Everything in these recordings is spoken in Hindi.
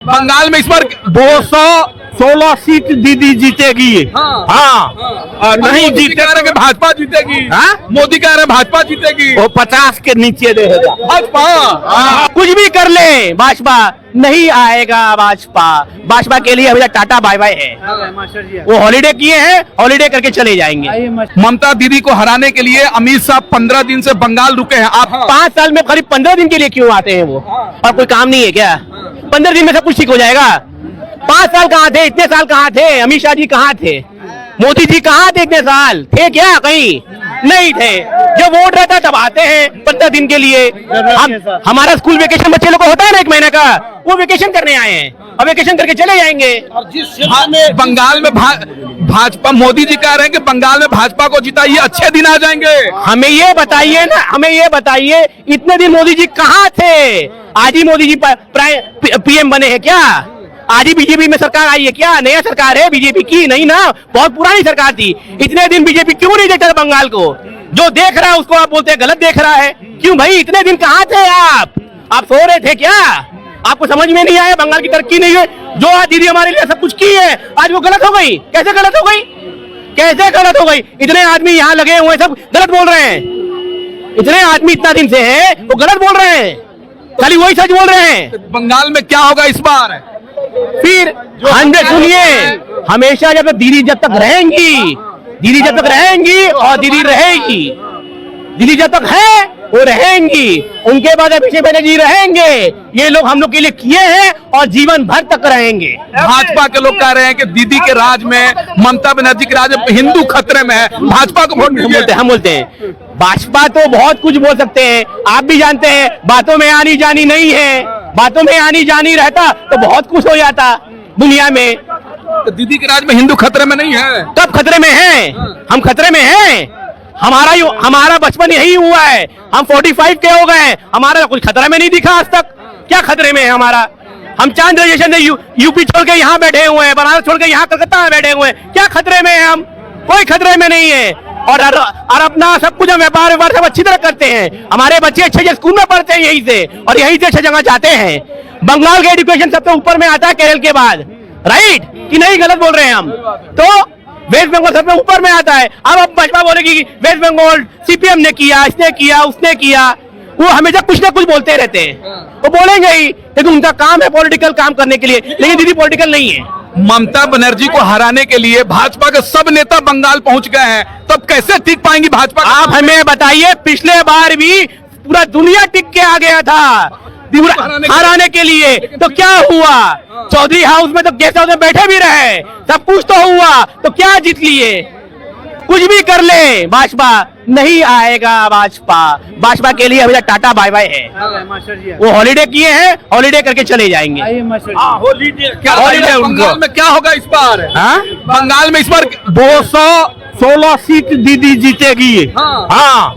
बंगाल में इस बार 216 सीट दीदी जीतेगी। हाँ। नहीं जीते कि भाजपा जीतेगी। हाँ? मोदी कह रहे भाजपा जीतेगी। वो 50 के नीचे रहेगा भाजपा। कुछ भी कर ले भाजपा नहीं आएगा। भाजपा के लिए हमेशा टाटा बाय बाय है। वो हॉलीडे किए हैं, हॉलीडे करके चले जाएंगे। ममता दीदी को हराने के लिए अमित शाह 15 दिन से बंगाल रुके हैं। आप 5 साल में करीब 15 दिन के लिए क्यों आते हैं वो? और कोई काम नहीं है क्या? 15 दिन में सब कुछ ठीक हो जाएगा? 5 साल कहाँ थे? इतने साल कहाँ थे? अमित शाह जी कहाँ थे? मोदी जी कहाँ थे? इतने साल थे क्या? कहीं नहीं थे। जब वोट रहता तब आते हैं 15 दिन के लिए। हमारा स्कूल वेकेशन बच्चे लोग को होता है ना 1 महीने का, वो वेकेशन करने आए हैं, अब वेकेशन करके चले जाएंगे। बंगाल में भाजपा, मोदी जी कह रहे हैं कि बंगाल में भाजपा को जिताइए, अच्छे दिन आ जाएंगे। हमें ये बताइए ना, हमें ये बताइए इतने दिन मोदी जी कहाँ थे? आज ही मोदी जी पीएम बने हैं क्या? आज ही बीजेपी में सरकार आई है क्या? नया सरकार है बीजेपी की? नहीं ना, बहुत पुरानी सरकार थी। इतने दिन बीजेपी क्यों नहीं देखता बंगाल को? जो देख रहा है उसको आप बोलते हैं गलत देख रहा है। क्यों भाई? इतने दिन कहाँ थे आप सो रहे थे क्या? आपको समझ में नहीं आया? बंगाल की तरक्की नहीं है जो आज दीदी हमारे लिए सब कुछ की है, आज वो गलत हो गई। कैसे गलत हो गई? कैसे गलत हो गई? इतने आदमी यहाँ लगे हुए सब गलत बोल रहे हैं। इतने आदमी इतना दिन से है वो गलत बोल रहे हैं, खाली वही सच बोल रहे हैं। बंगाल में क्या होगा इस बार? फिर हमने सुनिए, हमेशा जब तक दीदी जब तक रहेंगी और दीदी रहेगी, दीदी जब तक है वो रहेंगी, उनके बाद अभिषेक बनर्जी रहेंगे। ये लोग हम लोग के लिए किए हैं और जीवन भर तक रहेंगे। भाजपा के लोग कह रहे हैं कि दीदी के राज में, ममता बनर्जी के राज में हिंदू खतरे में है, भाजपा को वोट दीजिए। हम बोलते हैं भाजपा तो बहुत कुछ बोल सकते हैं, आप भी जानते हैं बातों में आनी जानी नहीं है। बातों में आनी जानी रहता तो बहुत कुछ हो जाता दुनिया में। तो दीदी के राज में हिंदू खतरे में नहीं है? कब खतरे में है? हम खतरे में हैं। हमारा बचपन यही हुआ है, हम 45 के हो गए, हमारा कुछ खतरे में नहीं दिखा आज तक। क्या खतरे में है हमारा? हम चांद ग्रेजुएशन से यूपी छोड़ के यहाँ बैठे हुए हैं, बनारस छोड़ के यहाँ कलकत्ता में बैठे हुए हैं। क्या खतरे में है हम? कोई खतरे में नहीं है। और अपना सब कुछ हम व्यापार सब अच्छी तरह करते हैं। हमारे बच्चे अच्छे स्कूल में पढ़ते हैं यहीं से, और यहीं से अच्छी जगह जाते हैं। बंगाल का एजुकेशन सबसे ऊपर में आता है केरल के बाद, राइट कि नहीं? गलत बोल रहे हैं हम? तो वेस्ट बंगाल सबसे ऊपर में आता है। अब भाजपा बोलेगी कि वेस्ट बंगाल सीपीएम ने किया, इसने किया, उसने किया। वो हमेशा कुछ ना कुछ बोलते रहते हैं, वो बोलेंगे ही, लेकिन उनका काम है पॉलिटिकल काम करने के लिए। लेकिन दीदी पॉलिटिकल नहीं है। ममता बनर्जी को हराने के लिए भाजपा के सब नेता बंगाल पहुंच गए हैं, तब कैसे टिक पाएंगी भाजपा? आप हमें बताइए, पिछले बार भी पूरा दुनिया टिक के आ गया था हराने के लिए, तो क्या हुआ? चौधरी हाउस में तो गेस्ट हाउस में बैठे भी रहे, सब कुछ तो हुआ, तो क्या जीत लिए? कुछ भी कर ले भाजपा नहीं आएगा। भाजपा के लिए हमेशा टाटा बाय बाय है। वो हॉलीडे किए हैं, हॉलीडे करके चले जाएंगे। हॉलीडे बंगाल में क्या होगा इस बार? बंगाल में इस बार 216 सीट दीदी जीतेगी। हाँ।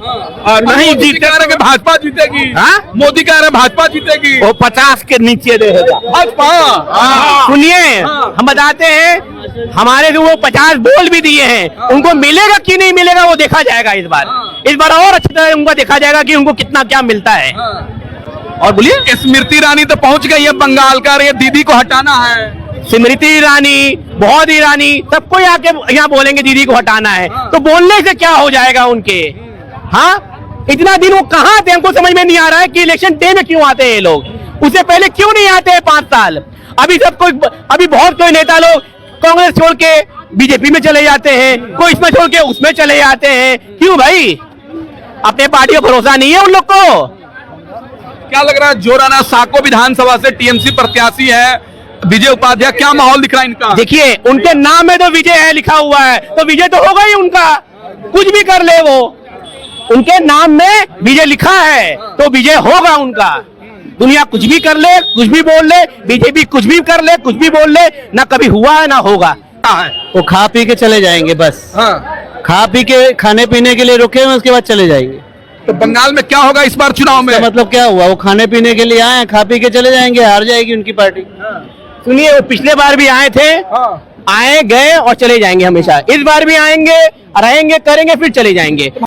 नहीं जीते कि भाजपा जीतेगी। मोदी कह रहे भाजपा जीतेगी। वो 50 के नीचे रहेगा भाजपा। सुनिए, हम बताते हैं, हमारे जो वो 50 बोल भी दिए हैं, उनको मिलेगा कि नहीं मिलेगा वो देखा जाएगा इस बार और अच्छी तरह उनको देखा जाएगा कि उनको कितना क्या मिलता है। और बोलिए, स्मृति ईरानी तो पहुंच गई है बंगाल का, ये दीदी को हटाना है। स्मृति ईरानी, बहुत ईरानी, सबको आके यहाँ बोलेंगे दीदी को हटाना है, तो बोलने से क्या हो जाएगा उनके? हाँ, इतना दिन वो कहाँ थे? हमको समझ में नहीं आ रहा है कि इलेक्शन डे में क्यों आते हैं ये लोग, उससे पहले क्यों नहीं आते हैं 5 साल? अभी बहुत कोई नेता लोग कांग्रेस छोड़ के बीजेपी में चले जाते हैं, कोई इसमें छोड़ के उसमें चले जाते हैं। क्यों भाई? अपने पार्टी का भरोसा नहीं है उन लोग को? क्या लग रहा है? जोराना साको विधानसभा से टीएमसी प्रत्याशी है विजय उपाध्याय, क्या माहौल दिख रहा है इनका? देखिए, उनके नाम में तो विजय है लिखा हुआ है, तो विजय तो होगा ही उनका। कुछ भी कर ले वो, उनके नाम में विजय लिखा है तो विजय होगा उनका। दुनिया कुछ भी कर ले, कुछ भी बोल ले, बीजेपी कुछ भी कर ले, कुछ भी बोल ले, ना कभी हुआ ना होगा। वो खा पी के चले जाएंगे बस। खा पी के खाने पीने के लिए रुके हैं, उसके बाद चले जाएंगे। तो बंगाल में क्या होगा इस बार चुनाव में? मतलब क्या हुआ? वो खाने पीने के लिए आए, खा पी के चले जाएंगे, हार जाएगी उनकी पार्टी। सुनिए, वो पिछले बार भी आए थे, आए गए और चले जाएंगे हमेशा। इस बार भी आएंगे, रहेंगे, करेंगे, फिर चले जाएंगे।